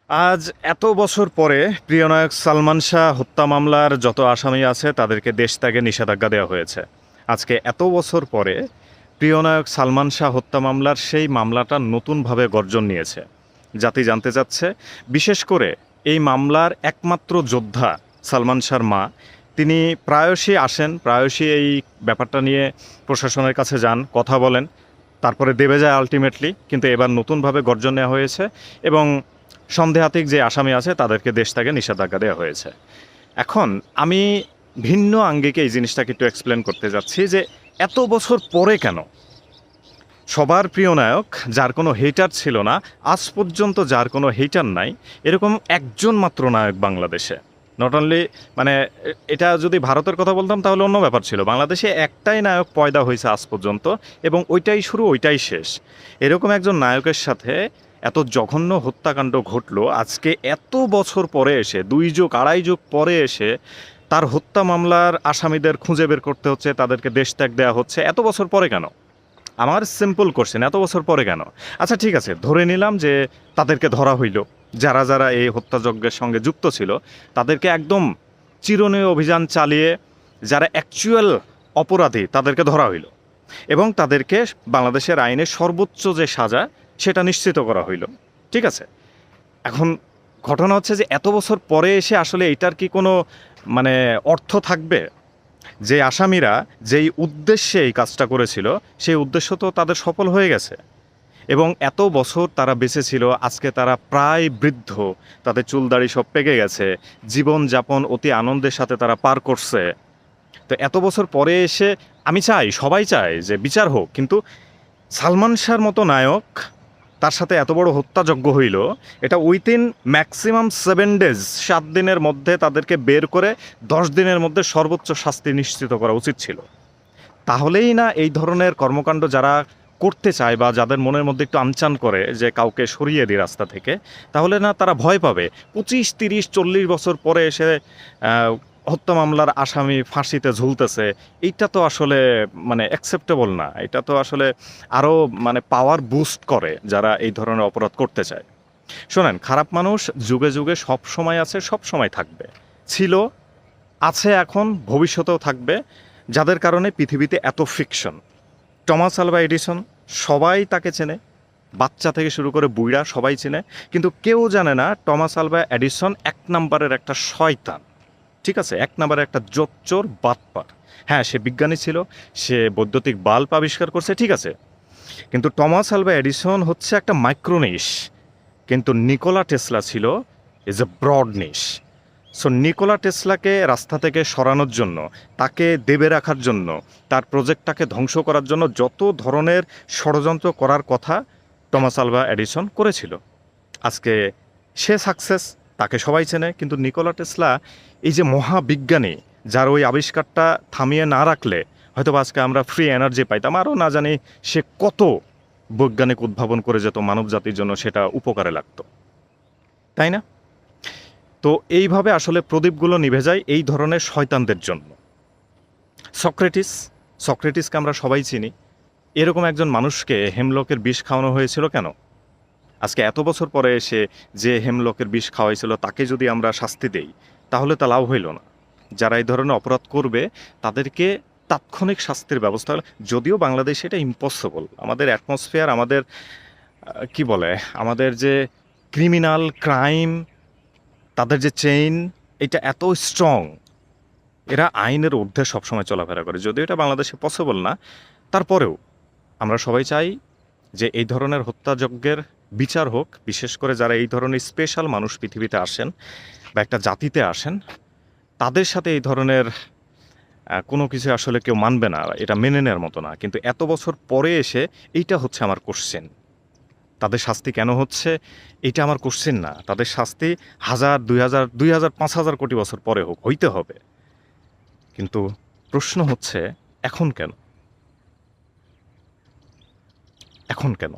আজ এত বছর পরে প্রিয় নায়ক সালমান শাহ হত্যা মামলার যত আসামি আছে তাদেরকে দেশ ত্যাগে নিষেধাজ্ঞা দেওয়া হয়েছে। আজকে এত বছর পরে প্রিয় নায়ক সালমান শাহ হত্যা মামলার সেই মামলাটা নতুনভাবে গর্জন নিয়েছে। জাতি জানতে চাচ্ছে, বিশেষ করে এই মামলার একমাত্র যোদ্ধা সালমান শাহর মা। তিনি প্রায়শই আসেন, প্রায়শই এই ব্যাপারটা নিয়ে প্রশাসনের কাছে যান, কথা বলেন, তারপরে দেবে যায় আলটিমেটলি। কিন্তু এবার নতুনভাবে গর্জন নেওয়া হয়েছে এবং সন্দেহাতীত যে আসামি আছে তাদেরকে দেশ থেকে নিষেধাজ্ঞা দেওয়া হয়েছে। এখন আমি ভিন্ন আঙ্গিকে এই জিনিসটাকে একটু এক্সপ্লেন করতে যাচ্ছি যে এত বছর পরে কেন সবার প্রিয় নায়ক, যার কোনো হেটার ছিল না, আজ পর্যন্ত যার কোনো হেটার নাই, এরকম একজন মাত্র নায়ক বাংলাদেশে। নট অনলি মানে এটা যদি ভারতের কথা বলতাম তাহলে অন্য ব্যাপার ছিল। বাংলাদেশে একটাই নায়ক পয়দা হয়েছে আজ পর্যন্ত এবং ওইটাই শুরু, ওইটাই শেষ। এরকম একজন নায়কের সাথে এত জঘন্য হত্যাকাণ্ড ঘটলো আজকে এত বছর পরে এসে, 2 যুগ 2.5 যুগ পরে এসে তার হত্যা মামলার আসামিদের খুঁজে বের করতে হচ্ছে, তাদেরকে দেশ ত্যাগ দেওয়া হচ্ছে। এত বছর পরে কেন? আমার সিম্পল কোশ্চেন, এত বছর পরে কেন? আচ্ছা ঠিক আছে, ধরে নিলাম যে তাদেরকে ধরা হইল, যারা যারা এই হত্যাযজ্ঞের সঙ্গে যুক্ত ছিল তাদেরকে একদম চিরনীয় অভিযান চালিয়ে যারা অ্যাকচুয়াল অপরাধী তাদেরকে ধরা হইল এবং তাদেরকে বাংলাদেশের আইনে সর্বোচ্চ যে সাজা সেটা নিশ্চিত করা হইল। ঠিক আছে, এখন ঘটনা হচ্ছে যে এত বছর পরে এসে আসলে এটার কি কোনো মানে অর্থ থাকবে? যে আসামিরা যেই উদ্দেশ্যে এই কাজটা করেছিল সেই উদ্দেশ্য তো তাদের সফল হয়ে গেছে এবং এত বছর তারা বেঁচে ছিল, আজকে তারা প্রায় বৃদ্ধ, তাদের চুল দাড়ি সব পেকে গেছে, জীবনযাপন অতি আনন্দের সাথে তারা পার করছে। তো এত বছর পরে এসে আমি চাই, সবাই চায় যে বিচার হোক, কিন্তু সালমান শাহর মতো নায়ক, তার সাথে এত বড় হত্যাযজ্ঞ হইল, এটা উইথিন ম্যাক্সিমাম 7 ডেজ, 7 দিনের মধ্যে তাদেরকে বের করে 10 দিনের মধ্যে সর্বোচ্চ শাস্তি নিশ্চিত করা উচিত ছিল। তাহলেই না এই ধরনের কর্মকাণ্ড যারা করতে চায় বা যাদের মনের মধ্যে একটু আনচান করে যে কাউকে সরিয়ে দিই রাস্তা থেকে, তাহলে না তারা ভয় পাবে। 25, 30, 40 বছর পরে এসে হত্যা মামলার আসামি ফাঁসিতে ঝুলতেছে, এইটা তো আসলে মানে অ্যাকসেপ্টেবল না। এটা তো আসলে আরও মানে পাওয়ার বুস্ট করে যারা এই ধরনের অপরাধ করতে চায়। শোনেন, খারাপ মানুষ যুগে যুগে সব সময় আছে, সব সময় থাকবে, ছিল, আছে, এখন ভবিষ্যতেও থাকবে। যাদের কারণে পৃথিবীতে এত ফিকশন। টমাস আলভা এডিসন, সবাই তাকে চেনে, বাচ্চা থেকে শুরু করে বুইড়া সবাই চেনে, কিন্তু কেউ জানে না টমাস আলভা এডিসন 1 নম্বরের একটা শয়তান। ঠিক আছে, 1 নম্বরের একটা জোচ্চোর বাটপার। হ্যাঁ, সে বিজ্ঞানী ছিল, সে বৈদ্যুতিক বাল্ব আবিষ্কার করছে, ঠিক আছে, কিন্তু টমাস আলভা এডিসন হচ্ছে একটা মাইক্রোনিশ, কিন্তু নিকোলা টেসলা ছিল is a broad niche. So Nikola টেসলাকে রাস্তা থেকে সরানোর জন্য, তাকে দেবে রাখার জন্য, তার প্রজেক্টটাকে ধ্বংস করার জন্য যত ধরনের ষড়যন্ত্র করার কথা টমাস আলভা এডিসন করেছিল। আজকে সে সাকসেস, তাকে সবাই চেনে, কিন্তু নিকোলা টেসলা এই যে মহাবিজ্ঞানী, যার ওই আবিষ্কারটা থামিয়ে না রাখলে হয়তো আজকে আমরা ফ্রি এনার্জি পাইতাম, আরও না জানি সে কত বৈজ্ঞানিক উদ্ভাবন করে যেত মানব জাতির জন্য, সেটা উপকারে লাগতো, তাই না? তো এইভাবে আসলে প্রদীপগুলো নিভে যায় এই ধরনের শয়তানদের জন্য। সক্রেটিস, সক্রেটিসকে আমরা সবাই চিনি। এরকম একজন মানুষকে হেমলকের বিষ খাওয়ানো হয়েছিল কেন? আজকে এত বছর পরে এসে যে হেমলকের বিষ খাওয়াইছিল তাকে যদি আমরা শাস্তি দেই, তাহলে তা লাভ হইল না। যারা এই ধরনের অপরাধ করবে তাদেরকে তাৎক্ষণিক শাস্তির ব্যবস্থা হলো। যদিও বাংলাদেশে এটা ইম্পসিবল, আমাদের অ্যাটমসফিয়ার, আমাদের কি বলে, আমাদের যে ক্রিমিনাল ক্রাইম, তাদের যে চেইন, এটা এত স্ট্রং, এরা আইনের ঊর্ধ্বে সবসময় চলাফেরা করে। যদিও এটা বাংলাদেশে পসিবল না, তারপরেও আমরা সবাই চাই যে এই ধরনের হত্যাযজ্ঞের বিচার হোক। বিশেষ করে যারা এই ধরনের স্পেশাল মানুষ পৃথিবীতে আসেন বা একটা জাতিতে আসেন, তাদের সাথে এই ধরনের কোনো কিছু আসলে কেউ মানবে না, এটা মেনে নেওয়ার মতো না। কিন্তু এত বছর পরে এসে এইটা হচ্ছে আমার কোশ্চেন, তাদের শাস্তি কেন হচ্ছে এটা আমার কোশ্চেন না। তাদের শাস্তি 1000, 2000, 2000, 5000 কোটি বছর পরে হোক, হইতে হবে। কিন্তু প্রশ্ন হচ্ছে এখন কেন? এখন কেন?